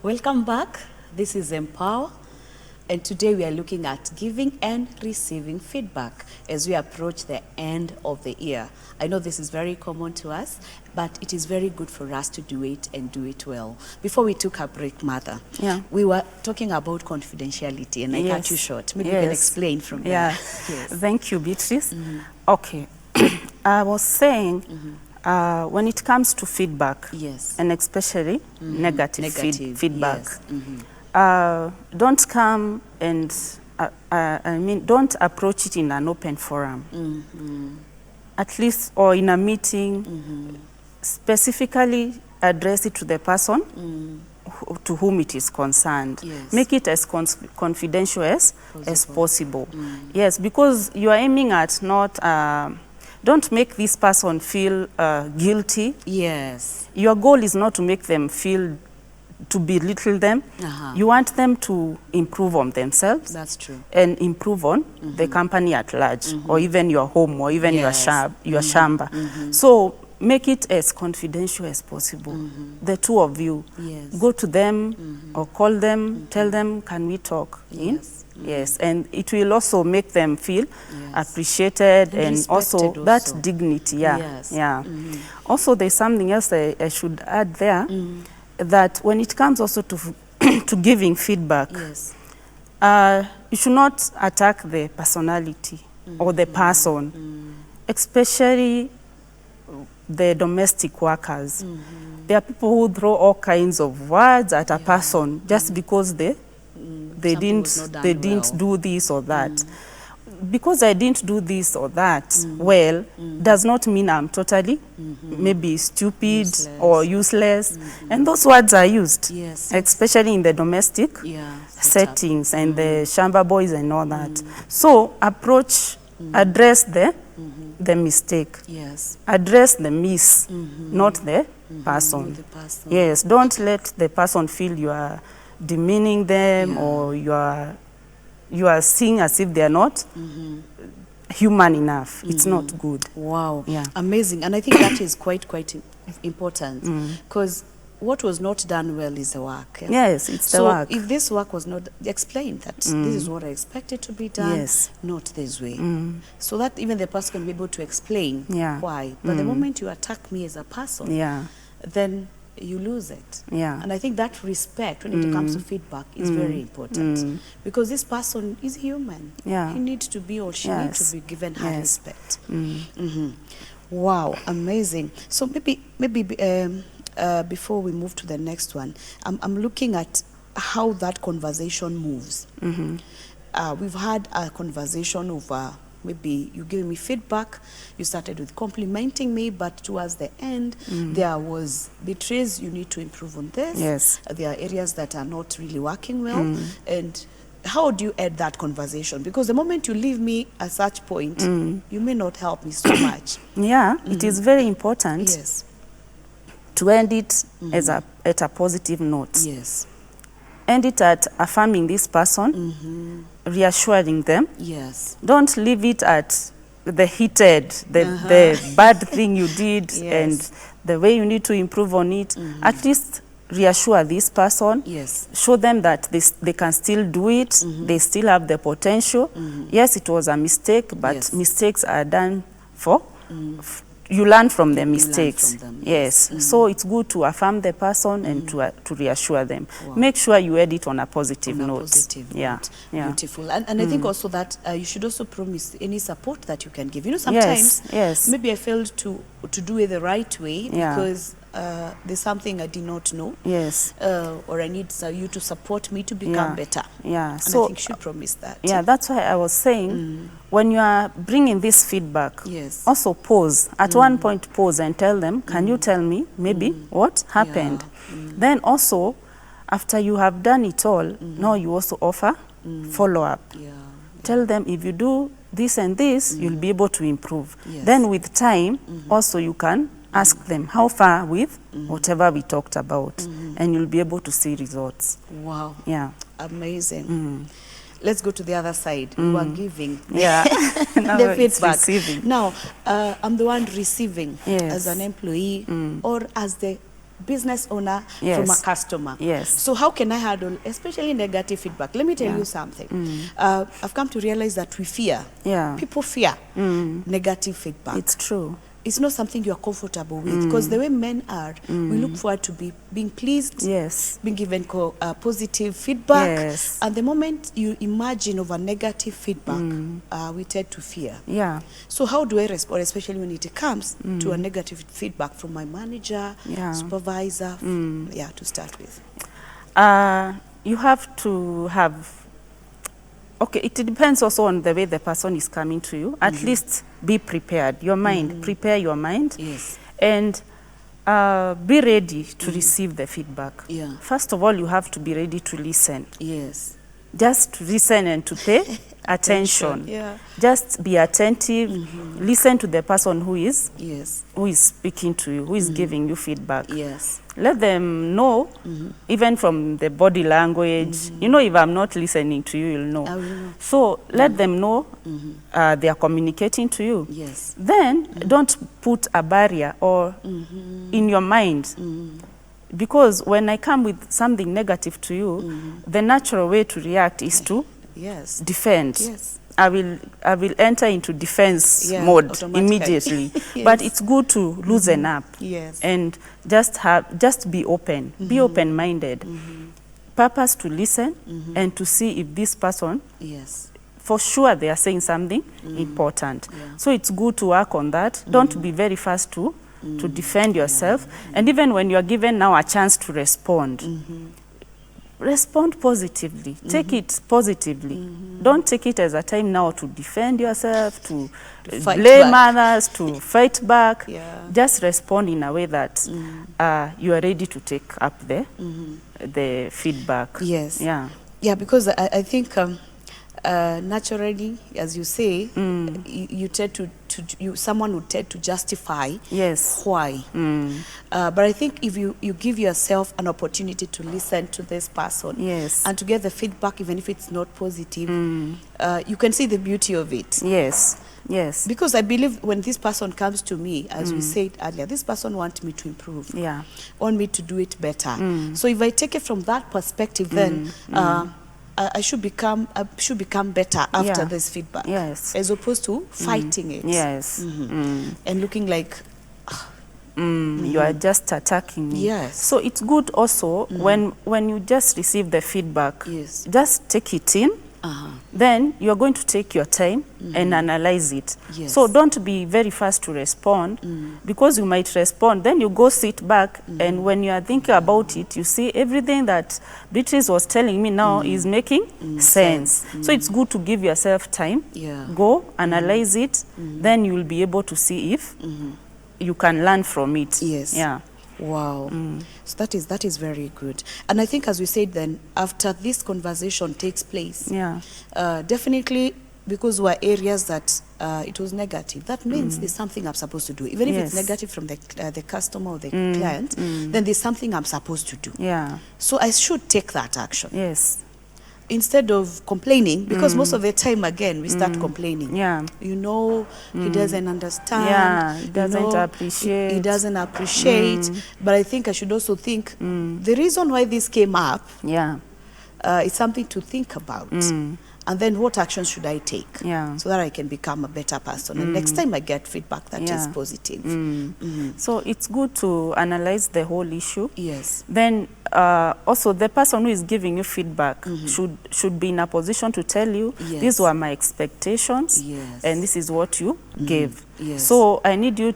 Welcome back. This is Empower, and today we are looking at giving and receiving feedback as we approach the end of the year. I know this is very common to us, but it is very good for us to do it and do it well. Before we took a break, Martha, we were talking about confidentiality, and I cut you short. Maybe you can explain from there. Yes. Thank you, Beatrice. Okay. I was saying, when it comes to feedback, and especially negative feedback, don't come and, don't approach it in an open forum. At least, or in a meeting, specifically address it to the person to whom it is concerned. Make it as confidential as possible. Yes, because you are aiming at not... don't make this person feel guilty. Your goal is not to make them feel, to belittle them. You want them to improve on themselves. That's true. And improve on the company at large, or even your home, or even your shamba. So make it as confidential as possible. The two of you. Go to them or call them, tell them, can we talk? Yes, and it will also make them feel appreciated and also that dignity. Also, there's something else I should add there, that when it comes also to to giving feedback, you should not attack the personality or the person, especially the domestic workers. There are people who throw all kinds of words at a person just because they didn't do this or that. Because I didn't do this or that well, does not mean I'm totally maybe stupid or useless. And those words are used, especially in the domestic settings and the shamba boys and all that. So approach, address the mistake. Address the miss, not the person. Yes, don't let the person feel you are demeaning them or you are seeing as if they are not human enough. It's not good. Wow. Amazing. And I think that is quite important, because what was not done well is the work. Yes, it's the work. So if this work was not explained, that this is what I expected to be done, not this way. So that even the person can be able to explain why. But the moment you attack me as a person, then you lose it. And I think that respect when it comes to feedback is very important, because this person is human. He needs to be, or she needs to be given her respect. Wow, amazing. So maybe before we move to the next one, I'm looking at how that conversation moves. We've had a conversation over maybe you giving me feedback, you started with complimenting me, but towards the end, there was, Beatrice, you need to improve on this. There are areas that are not really working well. And how do you end that conversation? Because the moment you leave me at such point, you may not help me so much. It is very important to end it at a positive note. End it at affirming this person, reassuring them. Don't leave it at the heated, the bad thing you did and the way you need to improve on it. At least reassure this person. Show them that they can still do it. They still have the potential. Yes, it was a mistake, but mistakes are done for... You learn from the mistakes. So it's good to affirm the person and to reassure them. Make sure you end it on a positive note. Beautiful. And I think also that you should also promise any support that you can give. You know, sometimes maybe I failed to do it the right way because there's something I did not know. Or I need you to support me to become better. And so I think you should promise that. That's why I was saying, when you are bringing this feedback, also pause. At one point, pause and tell them, can you tell me maybe what happened? Then also, after you have done it all, now you also offer follow-up. Tell them, if you do this and this, you'll be able to improve. Then with time, also you can ask them how far with whatever we talked about, and you'll be able to see results. Wow. Amazing. Let's go to the other side. We are giving the feedback. Now, I'm the one receiving as an employee or as the business owner Yes. from a customer. Yes. So how can I handle, especially negative feedback? Let me tell you something. I've come to realize that we fear. People fear negative feedback. It's true. It's not something you are comfortable with, because the way men are, we look forward to being pleased, being given positive feedback, and the moment you imagine of a negative feedback, we tend to fear. So how do I respond, especially when it comes to a negative feedback from my manager, supervisor, to start with? You have to have, okay, it depends also on the way the person is coming to you. At least be prepared. Your mind, prepare your mind. And be ready to receive the feedback. First of all, you have to be ready to listen. Just to listen and to pay attention. Just be attentive. Listen to the person who is speaking to you, who is giving you feedback. Let them know, even from the body language. You know, if I'm not listening to you, you'll know. So let them know they are communicating to you. Then don't put a barrier or in your mind. Because when I come with something negative to you, the natural way to react is to defend. I will enter into defense mode immediately. But it's good to loosen up and just be open. Be open-minded. Purpose to listen and to see if this person, for sure they are saying something important. So it's good to work on that. Don't be very fast to defend yourself. And even when you're given now a chance to respond, respond positively. Take it positively. Don't take it as a time now to defend yourself, to blame others, to fight back. Just respond in a way that you are ready to take up the feedback. Because I think naturally, as you say, you tend to someone would tend to justify why. But I think if you give yourself an opportunity to listen to this person and to get the feedback, even if it's not positive, you can see the beauty of it. Because I believe when this person comes to me, as we said earlier, this person wants me to improve, want me to do it better. So if I take it from that perspective, then I should become better after this feedback, as opposed to fighting it, and looking like you are just attacking me. So it's good also when you just receive the feedback, just take it in. Then you're going to take your time and analyze it. So don't be very fast to respond, because you might respond, then you go sit back, and when you are thinking about it, you see everything that Beatrice was telling me now is making sense. So it's good to give yourself time, go analyze it, then you will be able to see if you can learn from it. Wow. So that is very good. And I think, as we said, then after this conversation takes place, definitely, because we're areas that it was negative, that means there's something I'm supposed to do. Even if it's negative from the customer or the client, then there's something I'm supposed to do. So I should take that action. Instead of complaining, because most of the time, again, we start complaining. You know, he doesn't understand. He doesn't appreciate. He doesn't appreciate. But I think I should also think, the reason why this came up, it's something to think about. And then what actions should I take so that I can become a better person? And next time I get feedback that is positive. So it's good to analyze the whole issue. Then also the person who is giving you feedback should be in a position to tell you, these were my expectations, and this is what you gave. So I need you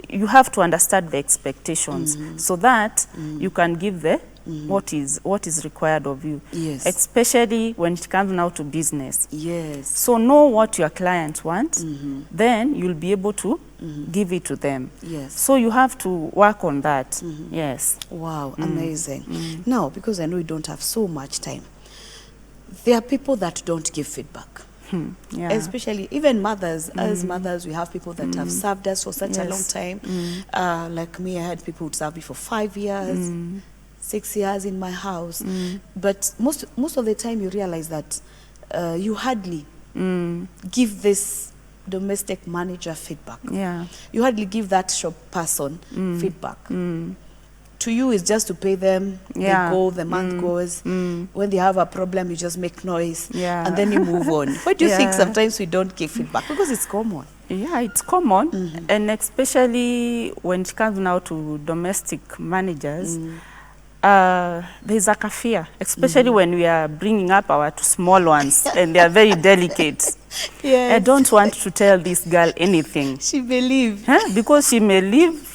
you have to understand the expectations so that you can give what is required of you, especially when it comes now to business. So know what your clients want, then you'll be able to give it to them. So you have to work on that. Wow, amazing. Now, because I know we don't have so much time, there are people that don't give feedback. Especially even mothers. As mothers, we have people that have served us for such a long time. Like me, I had people who served me for 5 years, 6 years in my house. But most of the time you realize that you hardly give this domestic manager feedback. Yeah. You hardly give that shop person feedback. To you, it's just to pay them. Yeah. They go, the month goes. When they have a problem, you just make noise. Yeah. And then you move on. Why do you think sometimes we don't give feedback? Because it's common. Yeah, it's common. And especially when it comes now to domestic managers, there's like a fear, especially when we are bringing up our two small ones and they are very delicate. Yes. I don't want to tell this girl anything. She may leave. Because she may leave.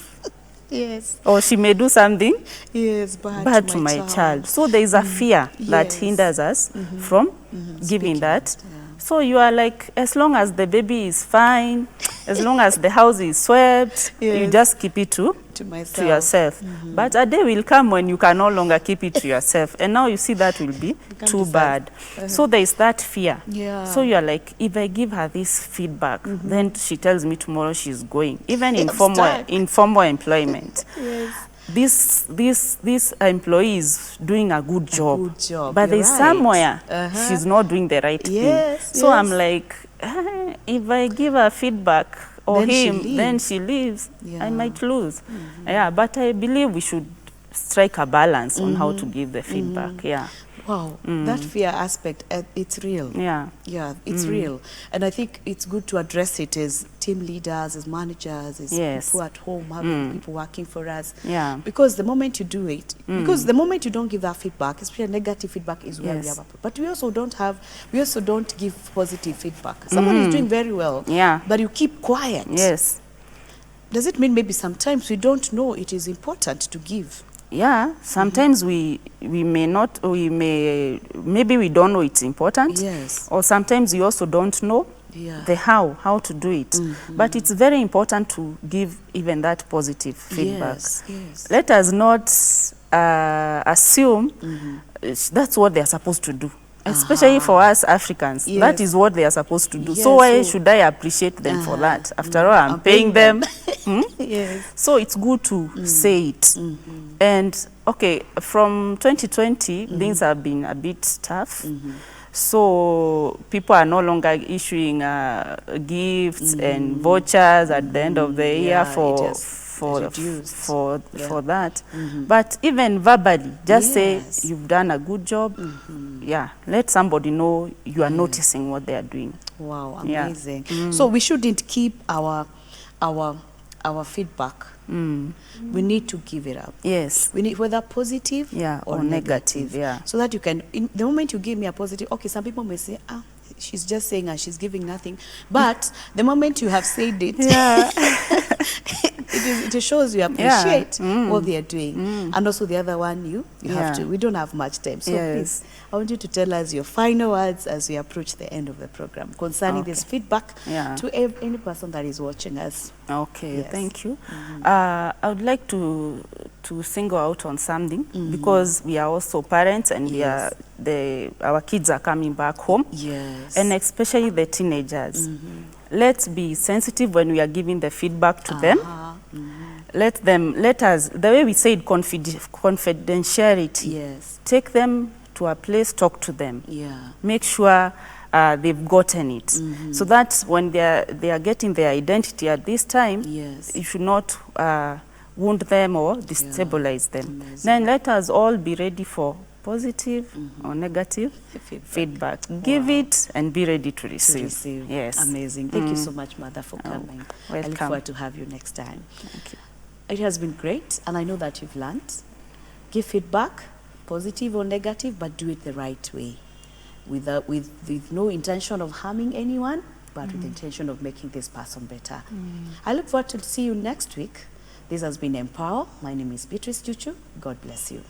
Yes. Or she may do something bad to my child. So there is a fear that hinders us from giving that. Yeah. So you are like, as long as the baby is fine, as long as the house is swept, you just keep it to yourself. But a day will come when you can no longer keep it to yourself. And now you see that will be too bad. So there is that fear. Yeah. So you are like, if I give her this feedback, then she tells me tomorrow she's going. Even in informal employment. Yes. This employee is doing a good job. But there's right. somewhere she's not doing the right thing. So I'm like, if I give her feedback or then she leaves, I might lose. But I believe we should strike a balance on how to give the feedback. Wow, that fear aspect, it's real. Yeah, it's real. And I think it's good to address it as team leaders, as managers, as people at home, having people working for us. Yeah. Because the moment you do it, because the moment you don't give that feedback, especially negative feedback is where we have a problem. But we also don't give positive feedback. Someone is doing very well, but you keep quiet. Yes. Does it mean maybe sometimes we don't know it is important to give? Yeah, sometimes maybe we don't know it's important. Yes. Or sometimes we also don't know the how to do it. But it's very important to give even that positive feedback. Yes. Let us not assume that's what they're supposed to do. Especially for us Africans, that is what they are supposed to do. So why should I appreciate them for that? After all, I'm paying them. So it's good to say it. And okay, from 2020, things have been a bit tough. So people are no longer issuing gifts and vouchers at the end of the year for that. But even verbally, just say you've done a good job. Let somebody know you are noticing what they are doing. Wow, amazing. So we shouldn't keep our feedback. We need to give it up. Yes. We need, whether positive or negative. So that you can, in the moment you give me a positive, okay, some people may say, she's just saying and she's giving nothing. But the moment you have said it, it shows you appreciate what they are doing. And also the other one, you have to, we don't have much time. So please, I want you to tell us your final words as we approach the end of the program concerning this feedback to any person that is watching us. Okay, thank you. I would like to single out on something because we are also parents and we are our kids are coming back home. Yes. And especially the teenagers. Let's be sensitive when we are giving the feedback to them. Let us, the way we said confidentiality, take them to a place, talk to them. Make sure they've gotten it. So that when they are getting their identity at this time, you should not wound them or destabilize them. Then let us all be ready for positive or negative feedback. Give it and be ready to receive. Yes. Amazing. Thank you so much, Mother, for coming. Welcome. I look forward to have you next time. Thank you. It has been great, and I know that you've learned. Give feedback, positive or negative, but do it the right way. With no intention of harming anyone, but with the intention of making this person better. I look forward to see you next week. This has been Empower. My name is Beatrice Chuchu. God bless you.